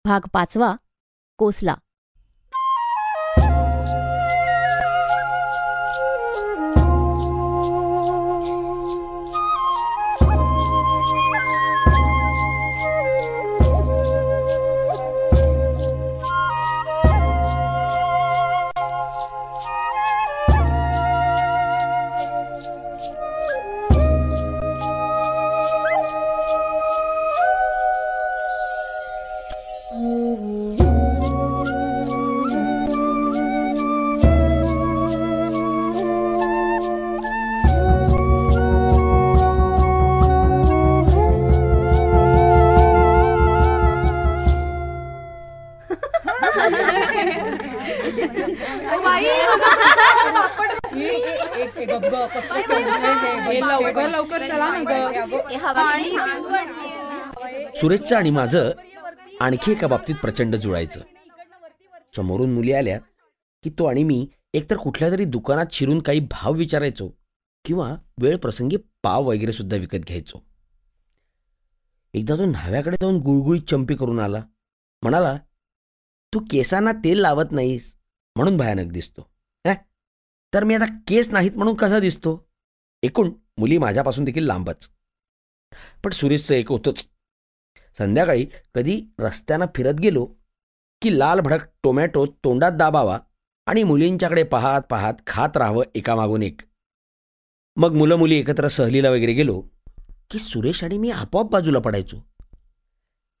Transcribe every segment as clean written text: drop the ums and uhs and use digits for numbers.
भाग 5 कोसला. सुरेशचं आणि माझं आणखी एका बाबतीत प्रचंड जुळायचं. समोरून मुली आल्या की तो आणि मी एकतर कुठल्या तरी दुकानात शिरून काही भाव विचारायचो किंवा वेळ प्रसंगी पाव वगैरे सुद्धा विकत घ्यायचो. एकदा तो न्हाव्याकडे जाऊन गुळगुळीत चंपी करून आला. म्हणाला, तू केसांना तेल लावत नाहीस म्हणून भयानक दिसतो. तर मी आता केस नाहीत म्हणून कसा दिसतो? एकूण मुली माझ्यापासून देखील लांबच. पण सुरेशचं एक होतंच. संध्याकाळी कधी रस्त्यानं फिरत गेलो की लाल भडक टोमॅटो तोंडात दाबावा आणि मुलींच्याकडे पाहत पाहत खात राहावं एकामागून एक. मग मुलं मुली एकत्र सहलीला वगैरे गेलो की सुरेश आणि मी आपोआप बाजूला पडायचो.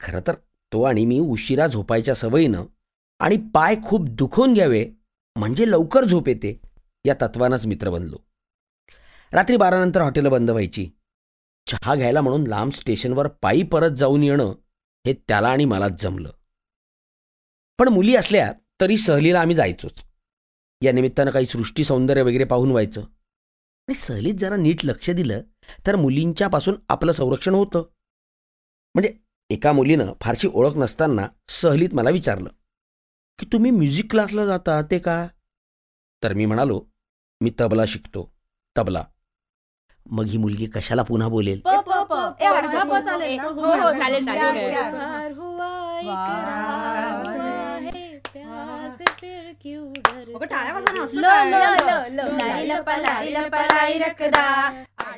खरं तर तो आणि मी उशिरा झोपायच्या सवयीनं आणि पाय खूप दुखवून घ्यावे म्हणजे लवकर झोप येते या तत्वानंच मित्र बनलो. रात्री 12 नंतर हॉटेलं बंद व्हायची. चहा घ्यायला म्हणून लांब स्टेशनवर पायी परत जाऊन येणं हे त्याला आणि मलाच जमलं. पण मुली असल्या तरी सहलीला आम्ही जायचोच. या निमित्तानं काही सृष्टी सौंदर्य वगैरे पाहून व्हायचं. आणि सहलीत जरा नीट लक्ष दिलं तर मुलींच्यापासून आपलं संरक्षण होतं. म्हणजे एका मुलीनं फारशी ओळख नसताना सहलीत मला विचारलं की तुम्ही म्युझिक क्लासला जाता ते का? तर मी म्हणालो, मी तबला शिकतो. तबला. मग ही मुलगी कशाला पुन्हा बोलेल?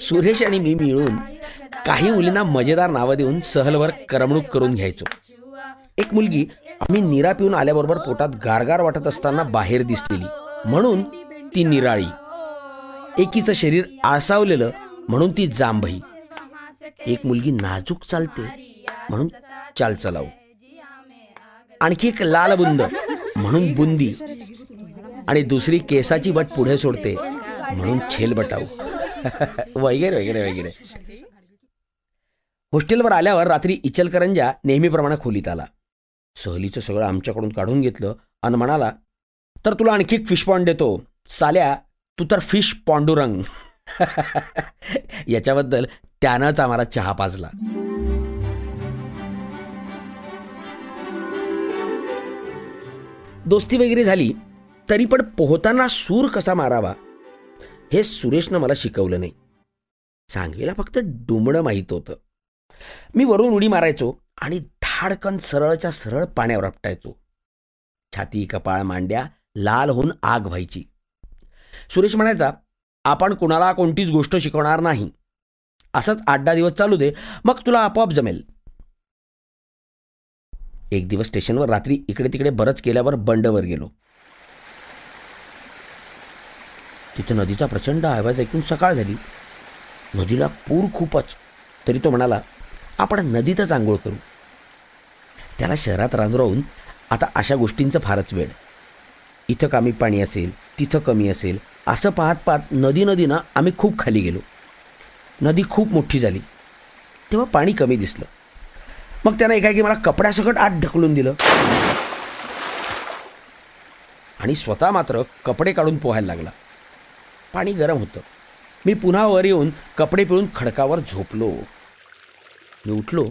सुरेश आणि मी मिळून काही मुलींना मजेदार नावं देऊन सहलवर करमणूक करून घ्यायचो. एक मुलगी आम्ही निरा पिऊन आल्याबरोबर पोटात गारगार वाटत असताना बाहेर दिसलेली म्हणून ती निराळी. एकीचं शरीर आळसावलेलं म्हणून ती जांभई. एक मुलगी नाजूक चालते म्हणून चाल चलाऊ. आणखी एक लालबुंद म्हणून बुंदी. आणि दुसरी केसाची बट पुढे सोडते म्हणून छेलबटाऊ वगैरे वगैरे वगैरे. हॉस्टेलवर आल्यावर रात्री इचलकरंजा नेहमीप्रमाणे खोलीत आला. सहलीचं सगळं आमच्याकडून काढून घेतलं आणि म्हणाला, तर तुला आणखी एक फिश पॉन्ड देतो. साल्या, तू तर फिश पांडुरंग. याच्याबद्दल त्यानंच आम्हाला चहा पाजला. दोस्ती वगैरे झाली तरी पण पोहताना सूर कसा मारावा हे सुरेशनं मला शिकवलं नाही. सांगलीला फक्त डुमणं माहीत होतं. मी वरून उडी मारायचो आणि धाडकन सरळच्या सरळ पाण्यावर आपटायचो. छाती, कपाळ, मांड्या लाल होऊन आग व्हायची. सुरेश म्हणायचा, आपण कुणाला कोणतीच गोष्ट शिकवणार नाही. असंच 8-10 दिवस चालू दे, मग तुला आपोआप जमेल. एक दिवस स्टेशनवर रात्री इकडे तिकडे बरंच केल्यावर बंडवर गेलो. तिथं नदीचा प्रचंड आवाज ऐकून सकाळ झाली. नदीला पूर खूपच. तरी तो म्हणाला, आपण नदीतच आंघोळ करू. त्याला शहरात राहून आता अशा गोष्टींचं फारच वेळ. इथं कमी पाणी असेल, तिथं कमी असेल, असं पाहत पाहत नदीनं आम्ही खूप खाली गेलो. नदी खूप मोठी झाली तेव्हा पाणी कमी दिसलं. मग त्यानं एकाएकी मला कपड्यासकट आत ढकलून दिलं आणि स्वतः मात्र कपडे काढून पोहायला लागला. पाणी गरम होतं. मी पुन्हा वर येऊन कपडे पिळून खडकावर झोपलो. मी उठलो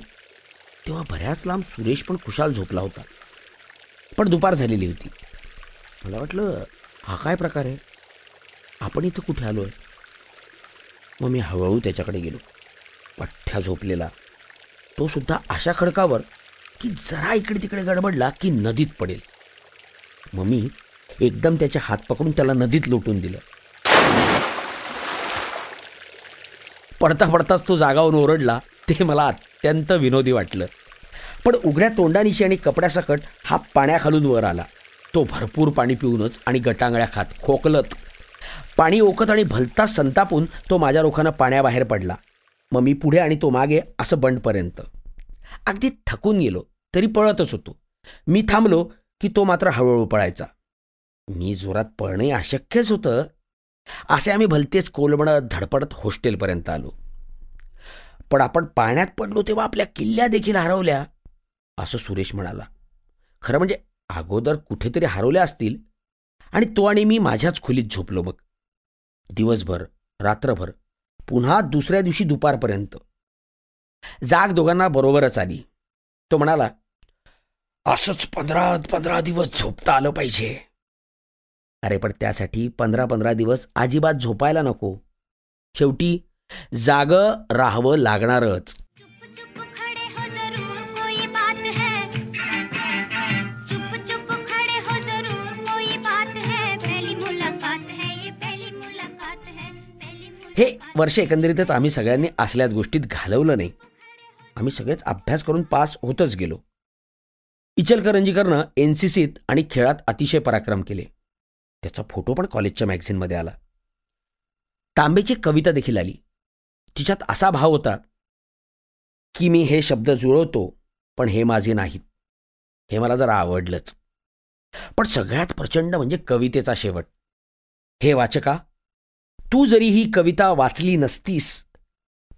तेव्हा बऱ्याच लांब सुरेश पण खुशाल झोपला होता. पण दुपार झालेली होती. मला वाटलं, हा काय प्रकार आहे? आपण इथं कुठे आलो आहे? मग मी हळूहळू त्याच्याकडे गेलो. पठ्ठ्या झोपलेला. तो सुद्धा अशा खडकावर की जरा इकडे तिकडे गडबडला की नदीत पडेल. मग मी एकदम त्याचे हात पकडून त्याला नदीत लोटून दिलं. पडता पडताच तो जागावून ओरडला. ते मला अत्यंत विनोदी वाटलं. पण उघड्या तोंडानिशी आणि कपड्यासकट हा पाण्याखालून वर आला. तो भरपूर पाणी पिऊनच आणि गटांगळ्या खात खोकलत पाणी ओकत आणि भलता संतापून तो माझ्या रोखानं पाण्याबाहेर पडला. मग मी पुढे आणि तो मागे असं बंडपर्यंत. अगदी थकून गेलो तरी पळतच होतो. मी थांबलो की तो मात्र हळूहळू पळायचा. मी जोरात पळणे अशक्यच होतं. असे आम्ही भलतेच कोलमडत धडपडत हॉस्टेलपर्यंत आलो. पण आपण पाण्यात पडलो तेव्हा आपल्या किल्ल्या देखील हरवल्या असं सुरेश म्हणाला. खरं म्हणजे अगोदर कुठेतरी हरवल्या असतील आणि तो आणि मी माझ्याच खोलीत झोपलो. मग दिवसभर रात्रभर पुन्हा दुसऱ्या दिवशी दुपारपर्यंत जाग दोघांना बरोबरच आली. तो म्हणाला, असंच 15 दिवस झोपता आलं पाहिजे. अरे पण त्यासाठी 15 दिवस अजिबात झोपायला नको. शेवटी जागं राहावं लागणारच. हे वर्ष एकंदरीतच आम्ही सगळ्यांनी असल्याच गोष्टीत घालवलं नाही. आम्ही सगळेच अभ्यास करून पास होतच गेलो. इचलकरंजीकरनं NCCत आणि खेळात अतिशय पराक्रम केले. त्याचा फोटो पण कॉलेजच्या मॅगझिनमध्ये आला. तांबेची कविता देखील आली. तिच्यात असा भाव होता की मी हे शब्द जुळवतो पण हे माझे नाहीत. हे मला जरा आवडलंच. पण सगळ्यात प्रचंड म्हणजे कवितेचा शेवट. हे वाचका, तू जरी ही कविता वाचली नसतीस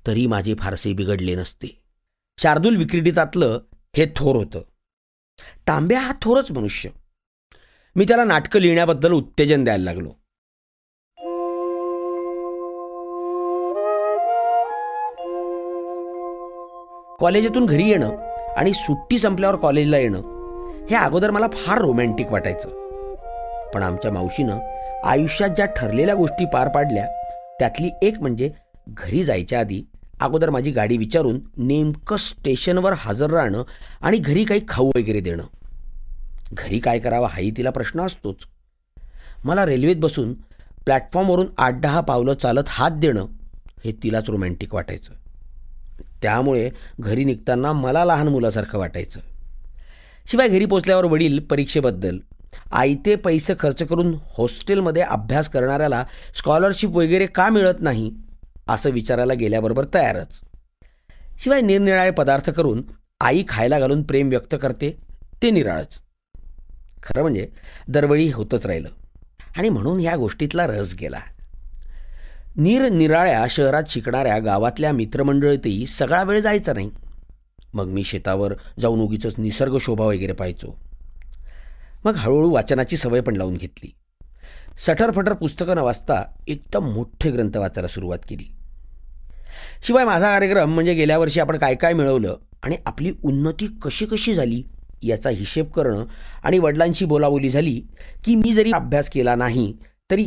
तरी माझे फारसे बिघडले नसते. शार्दूल विक्रीडितातलं हे थोर होतं. तांब्या हा थोरच मनुष्य. मी त्याला नाटकं लिहिण्याबद्दल उत्तेजन द्यायला लागलो. कॉलेजातून घरी येणं आणि सुट्टी संपल्यावर कॉलेजला येणं हे अगोदर मला फार रोमॅन्टिक वाटायचं. पण आमच्या मावशीनं आयुष्यात ज्या ठरलेल्या गोष्टी पार पाडल्या त्यातली एक म्हणजे घरी जायच्या आधी अगोदर माझी गाडी विचारून नेमकं स्टेशनवर हजर राहणं आणि घरी काही खाऊ वगैरे देणं. घरी काय करावं हाही तिला प्रश्न असतोच. मला रेल्वेत बसून प्लॅटफॉर्मवरून 8-10 पावलं चालत हात देणं हे तिलाच रोमॅन्टिक वाटायचं. त्यामुळे घरी निघताना मला लहान मुलासारखं वाटायचं. शिवाय घरी पोचल्यावर वडील परीक्षेबद्दल आयते पैसे खर्च करून हॉस्टेलमध्ये अभ्यास करणाऱ्याला स्कॉलरशिप वगैरे का मिळत नाही असं विचारायला गेल्याबरोबर तयारच. शिवाय निरनिराळे पदार्थ करून आई खायला घालून प्रेम व्यक्त करते ते निराळच. खरं म्हणजे दरवेळी होतच राहिलं आणि म्हणून ह्या गोष्टीतला रस गेला. निरनिराळ्या शहरात शिकणाऱ्या गावातल्या मित्रमंडळीतही सगळा वेळ जायचा नाही. मग मी शेतावर जाऊन उगीच निसर्ग शोभा वगैरे पाहायचो. मग हळूहळू वाचनाची सवय पण लावून घेतली. सटरफटर पुस्तकं न वाचता एकदम मोठे ग्रंथ वाचायला सुरुवात केली. शिवाय माझा कार्यक्रम म्हणजे गेल्या वर्षी आपण काय काय मिळवलं आणि आपली उन्नती कशी कशी झाली याचा हिशेब करणं आणि वडिलांशी बोलाबोली झाली की मी जरी अभ्यास केला नाही तरी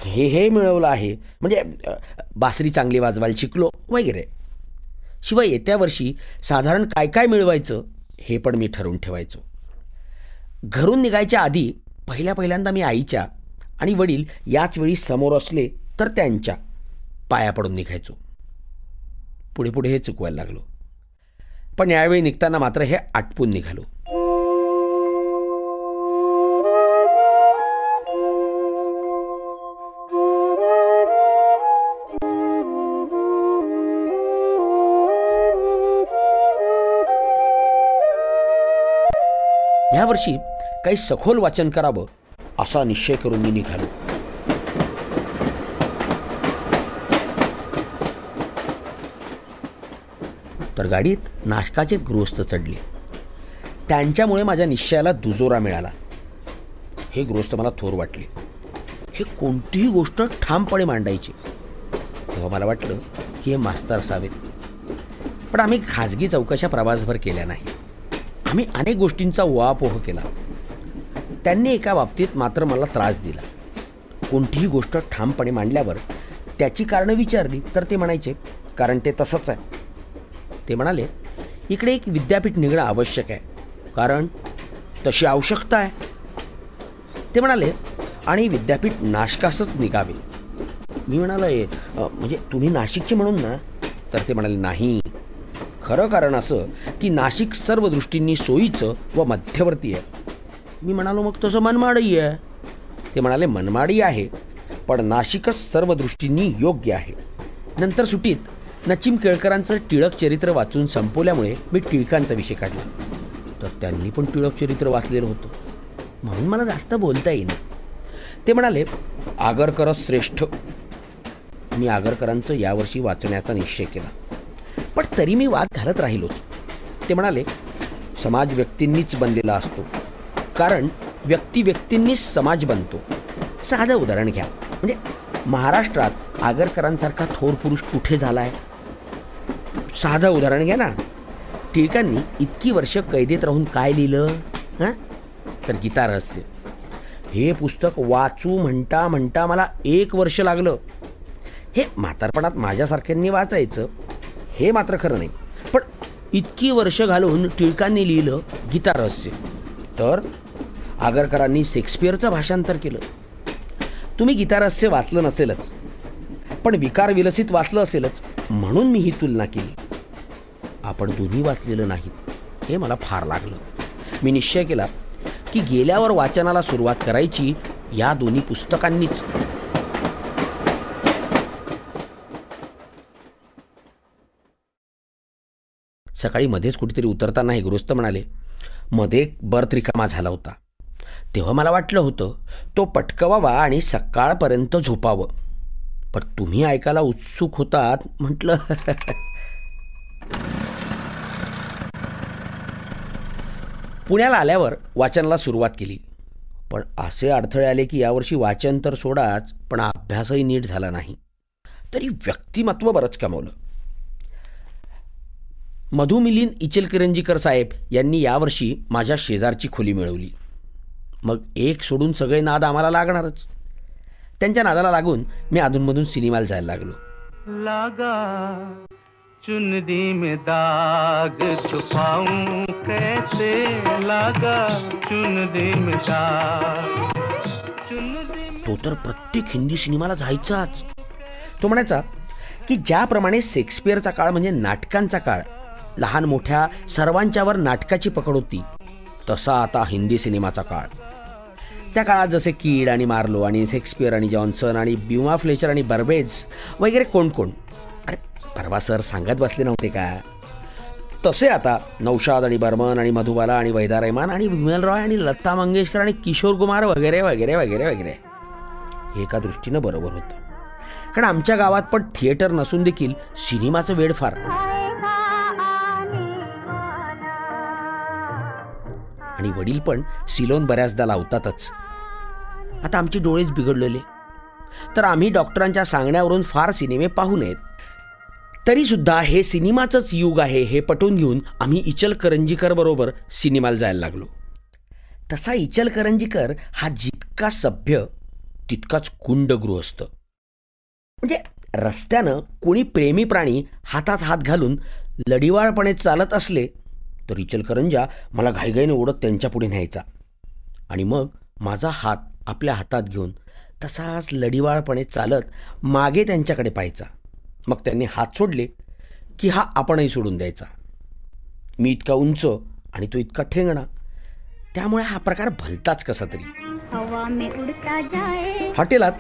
हे मिळवलं आहे म्हणजे बासरी चांगली वाजवायला शिकलो वगैरे. शिवाय येत्या वर्षी साधारण काय काय मिळवायचं हे पण मी ठरवून ठेवायचो. घरून निघायच्या आधी पहिल्यांदा मी आईच्या आणि वडील याच वेळी समोर असले तर त्यांच्या पाया पडून निघायचो. पुढे पुढे हे चुकवायला लागलो. पण यावेळी निघताना मात्र हे आटपून निघालो. यावर्षी काही सखोल वाचन करावं असा निश्चय करून मी निघालो. तर गाडीत नाशकाचे गृहस्थ चढले. त्यांच्यामुळे माझ्या निश्चयाला दुजोरा मिळाला. हे गृहस्थ मला थोर वाटले. हे कोणतीही गोष्ट ठामपणे मांडायची. तेव्हा मला वाटलं की हे मास्तर असावेत. पण आम्ही खाजगी चौकशा प्रवासभर केल्या नाही. आम्ही अनेक गोष्टींचा उहापोह केला. त्यांनी एका बाबतीत मात्र मला त्रास दिला. कोणतीही गोष्ट ठामपणे मांडल्यावर त्याची कारणं विचारली तर ते म्हणायचे कारण ते तसंच आहे. ते म्हणाले इकडे एक विद्यापीठ निघणं आवश्यक आहे कारण तशी आवश्यकता आहे. ते म्हणाले, आणि विद्यापीठ नाशकासच निघावे. मी म्हणालो, म्हणजे तुम्ही नाशिकचे म्हणून ना? तर ते म्हणाले, नाही, खरं कारण असं की नाशिक सर्व दृष्टींनी सोयीचं व मध्यवर्ती आहे. मी म्हणालो, मग तसं मनमाडही आहे. ते म्हणाले, मनमाडी आहे, पण नाशिकच सर्व दृष्टींनी योग्य आहे. नंतर सुटीत नचिम केळकरांचं टिळक चरित्र वाचून संपवल्यामुळे मी टिळकांचा विषय काढला. तर त्यांनी पण टिळक चरित्र वाचलेलं होतं, म्हणून मला जास्त बोलता येईना. ते म्हणाले, आगरकरच श्रेष्ठ. मी आगरकरांचं यावर्षी वाचण्याचा निश्चय केला, पण तरी मी वाद घालत राहिलोच. ते म्हणाले, समाज व्यक्तींनीच बनलेला असतो, कारण व्यक्ती व्यक्तींनीच समाज बनतो. साधं उदाहरण घ्या, म्हणजे महाराष्ट्रात आगरकरांसारखा थोर पुरुष कुठे झाला आहे? साधं उदाहरण घ्या ना. टिळकांनी इतकी वर्ष कैदेत राहून काय लिहिलं? तर गीता रहस्य. हे पुस्तक वाचू म्हणता म्हणता मला 1 वर्ष लागलं. हे म्हातारपणात माझ्यासारख्यांनी वाचायचं हे मात्र खरं नाही, पण इतकी वर्ष घालून टिळकांनी लिहिलं गीता रहस्य. तर आगरकरांनी शेक्सपियरचं भाषांतर केलं. तुम्ही गीता रहस्य वाचलं नसेलच, पण विकार विलसित वाचलं असेलच, म्हणून मी ही तुलना केली. आपण दोन्ही वाचलेलं नाही हे मला फार लागलं. मी निश्चय केला की गेल्यावर वाचनाला सुरुवात करायची या दोन्ही पुस्तकांनीच. सकाळी मध्येच कुठेतरी उतरताना हे गृहस्थ म्हणाले, मध्ये बर्थ रिकामा झाला होता. तेव्हा मला वाटलं होतं तो पटकवावा आणि सकाळपर्यंत झोपावं, पण तुम्ही ऐकायला उत्सुक होतात म्हटलं. पुण्याला आल्यावर वाचनाला सुरुवात केली, पण असे अडथळे आले की यावर्षी वाचन तर सोडाच, पण अभ्यासही नीट झाला नाही. तरी व्यक्तिमत्व बरंच कमावलं. मधु मिलिंद इचलकरंजीकर साहेब यांनी यावर्षी माझ्या शेजारची खोली मिळवली. मग एक सोडून सगळे नाद आम्हाला लागणारच. त्यांच्या नादाला लागून मी अधूनमधून सिनेमाला जायला लागलो. लागा चुनरी में दाग छुपाऊं कैसे, लागा चुनरी में दाग. तो तर प्रत्येक हिंदी सिनेमाला जायचाच. तो म्हणायचा की ज्याप्रमाणे शेक्सपियरचा काळ म्हणजे नाटकांचा काळ, लहान मोठ्या सर्वांच्यावर नाटकाची पकड होती, तसा आता हिंदी सिनेमाचा काळ. त्या काळात जसे कीड आणि मार्लो आणि शेक्सपियर आणि जॉन्सन आणि ब्युमा फ्लेचर आणि बर्बेज वगैरे कोण कोण, अरे परवा सर सांगत बसले नव्हते का, तसे आता नौशाद आणि बर्मन आणि मधुबाला आणि वैदा रहमान आणि विमल रॉय आणि लता मंगेशकर आणि किशोर कुमार वगैरे वगैरे वगैरे वगैरे. हे एका दृष्टीनं बरोबर होतं, कारण आमच्या गावात पण थिएटर नसून देखील सिनेमाचं वेड फार. आणि वडील पण सिलोन बऱ्याचदा लावतातच. आता आमचे डोळेच बिघडलेले, तर आम्ही डॉक्टरांच्या सांगण्यावरून फार सिनेमे पाहू नयेत. तरीसुद्धा हे सिनेमाचंच युग आहे हे पटवून घेऊन आम्ही इचलकरंजीकर बरोबर सिनेमाला जायला लागलो. तसा इचलकरंजीकर हा जितका सभ्य तितकाच कुंड गृहस्थ. म्हणजे रस्त्यानं कोणी प्रेमी प्राणी हातात हात घालून लढिवाळपणे चालत असले तर इचलकरंजा मला घाईघाईने ओढत त्यांच्या पुढे न्यायचा, आणि मग माझा हात आपल्या हातात घेऊन तसाच लढिवाळपणे चालत मागे त्यांच्याकडे पाहायचा. मग त्यांनी हात सोडले की हा आपणही सोडून द्यायचा. मी इतका उंच आणि तो इतका ठेंगणा, त्यामुळे हा प्रकार भलताच कसा तरी. हॉटेलात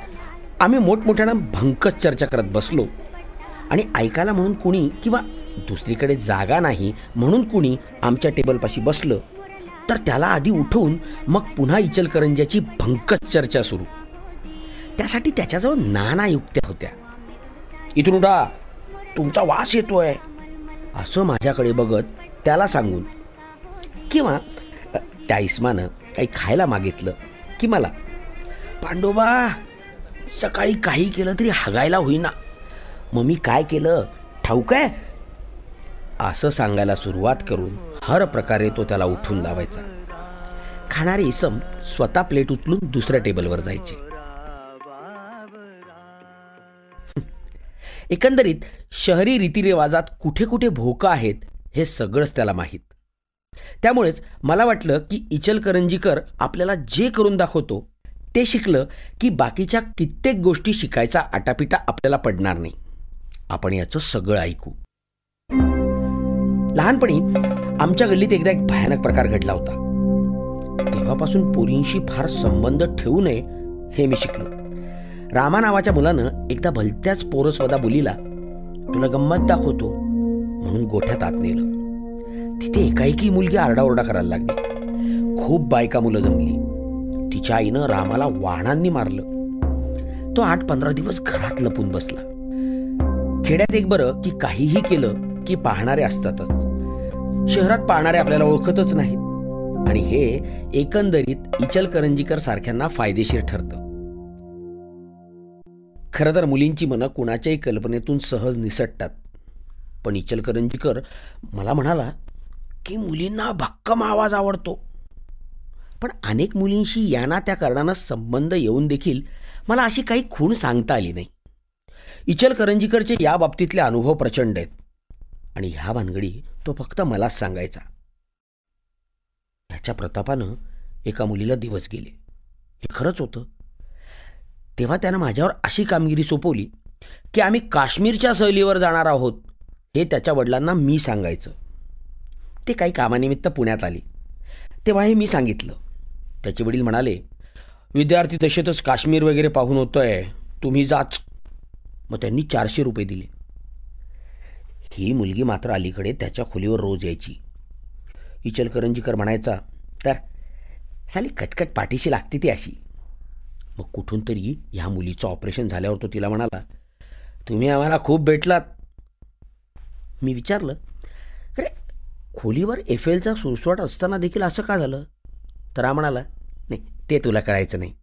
आम्ही मोठमोठ्यानं भंकस चर्चा करत बसलो, आणि ऐकायला म्हणून कुणी किंवा दुसरीकडे जागा नाही म्हणून कुणी आमच्या टेबलपाशी बसलं तर त्याला आधी उठवून मग पुन्हा इचलकरंजाची भंकस चर्चा सुरू. त्यासाठी त्याच्याजवळ नाना युक्त्या होत्या. इथून उठा, तुमचा वास येतोय, असं माझ्याकडे बघत त्याला सांगून, किंवा त्या इस्मानं काही खायला मागितलं की मला, पांडोबा सकाळी काही केलं तरी हागायला होईना, मग मी काय केलं ठाऊक आहे, असं सांगायला सुरुवात करून हर प्रकारे तो त्याला उठून लावायचा. खाणारे इसम स्वतः प्लेट उचलून दुसऱ्या टेबलवर जायचे. एकंदरीत शहरी रीतिरिवाजात कुठे कुठे भोका आहेत हे सगळंच त्याला माहीत. त्यामुळेच मला वाटलं की इचलकरंजीकर आपल्याला जे करून दाखवतो ते शिकलं की बाकीच्या कित्येक गोष्टी शिकायचा आटापिटा आपल्याला पडणार नाही. आपण याचं सगळं ऐकू. लहानपणी आमच्या गल्लीत एकदा एक भयानक प्रकार घडला होता. तेव्हापासून पोरींशी फार संबंध ठेवू नये हे मी शिकलो. रामा नावाच्या मुलानं एकदा भलत्याच पोरसवदा मुलीला तुला गंमत दाखवतो म्हणून गोठ्यात आत नेलं. तिथे एकाएकी मुलगी आरडाओरडा करायला लागली. खूप बायका मुलं जमली. तिच्या आईनं रामाला वाहनांनी मारलं. तो 8-15 दिवस घरात लपून बसला. खेड्यात एक बरं की काहीही केलं की पाहणारे असतातच. शहरात पाहणारे आपल्याला ओळखतच नाहीत आणि हे एकंदरीत इचलकरंजीकर सारख्यांना फायदेशीर ठरतं. खरं तर मुलींची मनं कुणाच्याही कल्पनेतून सहज निसटतात. पण इचलकरंजीकर मला म्हणाला की मुलींना भक्कम आवाज आवडतो. पण अनेक मुलींशी या त्या कारणानं संबंध येऊन देखील मला अशी काही खूण सांगता आली नाही. इचलकरंजीकरचे या बाबतीतले अनुभव प्रचंड आहेत आणि ह्या भानगडी तो फक्त मलाच सांगायचा. ह्याच्या प्रतापानं एका मुलीला दिवस गेले हे खरंच होतं. तेव्हा त्यानं माझ्यावर अशी कामगिरी सोपवली की आम्ही काश्मीरच्या सहलीवर जाणार आहोत हे त्याच्या वडिलांना मी सांगायचं. ते काही कामानिमित्त पुण्यात आले तेव्हा हे मी सांगितलं. त्याचे वडील म्हणाले, विद्यार्थी दशेतच काश्मीर वगैरे पाहून होतोय, तुम्ही जाच. मग त्यांनी 400 रुपये दिले. ही मुलगी मात्र अलीकडे त्याच्या खोलीवर रोज यायची. इचलकरंजीकर म्हणायचा, तर साली कटकट पाठीशी लागते ती अशी. मग कुठून तरी ह्या मुलीचं ऑपरेशन झाल्यावर तो तिला म्हणाला, तुम्ही आम्हाला खूप भेटलात. मी विचारलं, अरे खोलीवर एफएलचा सुळसुळाट असताना देखील असं का झालं? तर हा म्हणाला, नाही ते तुला कळायचं नाही.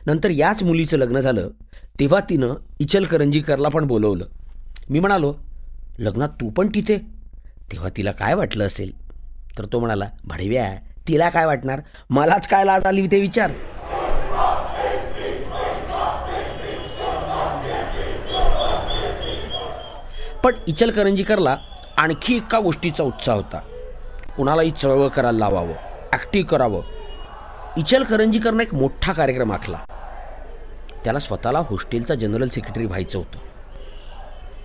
नंतर याच मुलीचं लग्न झालं तेव्हा तिनं इचलकरंजीकरला पण बोलवलं. मी म्हणालो, लग्नात तू पण तिथे? तेव्हा तिला काय वाटलं असेल? तर तो म्हणाला, भडव्या तिला काय वाटणार, मलाच काय लाज आली ते विचार. पण इचलकरंजीकरला आणखी एका गोष्टीचा उत्साह होता. कुणालाही चळवळ करायला लावावं, ॲक्टिव्ह करावं. इचलकरंजीकरनं एक मोठा कार्यक्रम आखला. त्याला स्वतःला हॉस्टेलचा जनरल सेक्रेटरी व्हायचं होतं.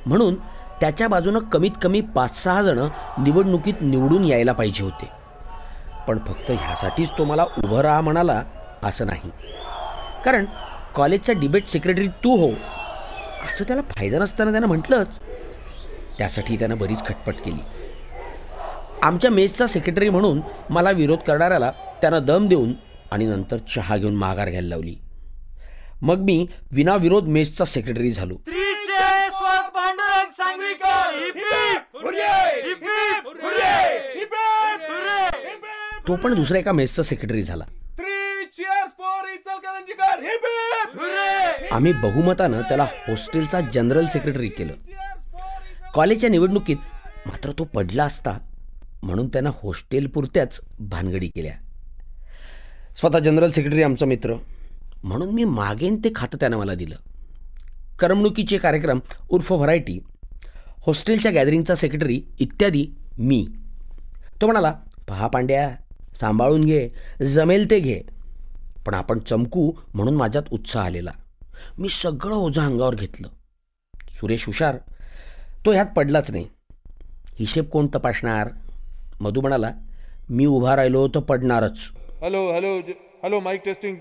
म्हणून त्याच्या बाजूनं कमीत कमी 5-6 जणं निवडणुकीत निवडून यायला पाहिजे होते. पण फक्त ह्यासाठीच तो मला उभं राहा म्हणाला असं नाही. कारण कॉलेजचा डिबेट सेक्रेटरी तू हो असं त्याला फायदा नसताना त्यानं म्हटलंच. त्यासाठी त्यानं बरीच खटपट केली. आमच्या मेसचा सेक्रेटरी म्हणून मला विरोध करणाऱ्याला त्यानं दम देऊन आणि नंतर चहा घेऊन माघार घ्यायला लावली. मग मी विनाविरोध मेसचा सेक्रेटरी झालो. तो पण दुसऱ्या एका मेसचा सेक्रेटरी झाला. आम्ही बहुमतानं त्याला हॉस्टेलचा जनरल सेक्रेटरी केलं. कॉलेजच्या निवडणुकीत मात्र तो पडला असता म्हणून त्यानं हॉस्टेल पुरत्याच भानगडी केल्या. स्वतः जनरल सेक्रेटरी आमचा मित्र म्हणून मी मागेन ते खातं त्यानं मला दिलं. करमणुकीचे कार्यक्रम उर्फ व्हरायटी, हॉस्टेलच्या गॅदरिंगचा सेक्रेटरी इत्यादी मी. तो म्हणाला, पहा पांड्या, सांभाळून घे, जमेल ते घे. पण आपण चमकू म्हणून माझ्यात उत्साह आलेला. मी सगळं ओझं अंगावर घेतलं. सुरेश हुशार, तो ह्यात पडलाच नाही. हिशेब कोण तपासणार? मधू म्हणाला, मी उभा राहिलो तर पडणारच. Hello hello hello mike testing.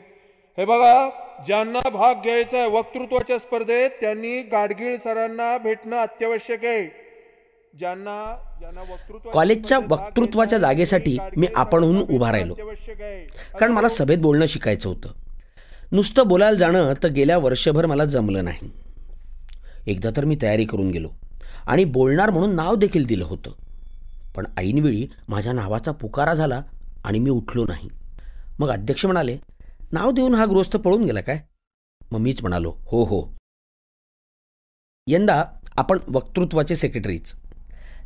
हे बघा, ज्यांना भाग घ्यायचा आहे वक्तृत्वाच्या स्पर्धेत त्यांनी गाडगीळ सरांना भेटणं अत्यावश्यक आहे. कॉलेजच्या वक्तृत्वाच्या जागेसाठी मी आपणहून उभा राहिलो. कारण मला सभेत बोलणं शिकायचं होतं. नुसतं बोलायला जाणं तर गेल्या वर्षभर मला जमलं नाही. एकदा तर मी तयारी करून गेलो आणि बोलणार म्हणून नाव देखील दिलं होतं. पण ऐनवेळी माझ्या नावाचा पुकारा झाला आणि मी उठलो नाही. मग अध्यक्ष म्हणाले, नाव देऊन हा गृहस्थ पळून गेला काय? मग मीच म्हणालो, हो हो. यंदा आपण वक्तृत्वाचे सेक्रेटरीच.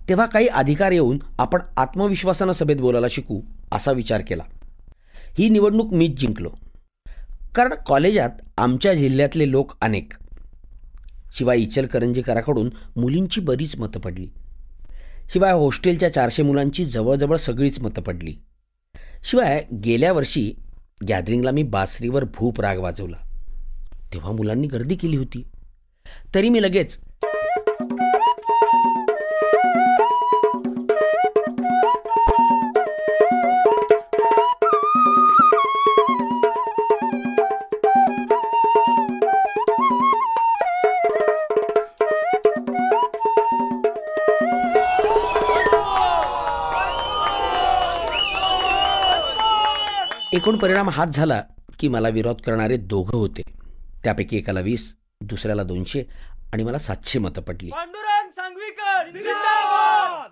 तेव्हा काही अधिकार येऊन आपण आत्मविश्वासानं सभेत बोलायला शिकू असा विचार केला. ही निवडणूक मीच जिंकलो. कारण कॉलेजात आमच्या जिल्ह्यातले लोक अनेक. शिवाय इचलकरंजीकराकडून मुलींची बरीच मतं पडली. शिवाय हॉस्टेलच्या 400 मुलांची जवळजवळ सगळीच मतं पडली. शिवाय गेल्या वर्षी गॅदरिंगला मी बासरीवर भूप राग वाजवला, तेव्हा मुलांनी गर्दी केली होती. तरी मी लगेच एकूण परिणाम हाच झाला की मला विरोध करणारे दोघं होते. त्यापैकी एकाला 20, दुसऱ्याला 200 आणि मला 700 मतं पडली. पांडुरंग सांगवीकर जिंदाबाद.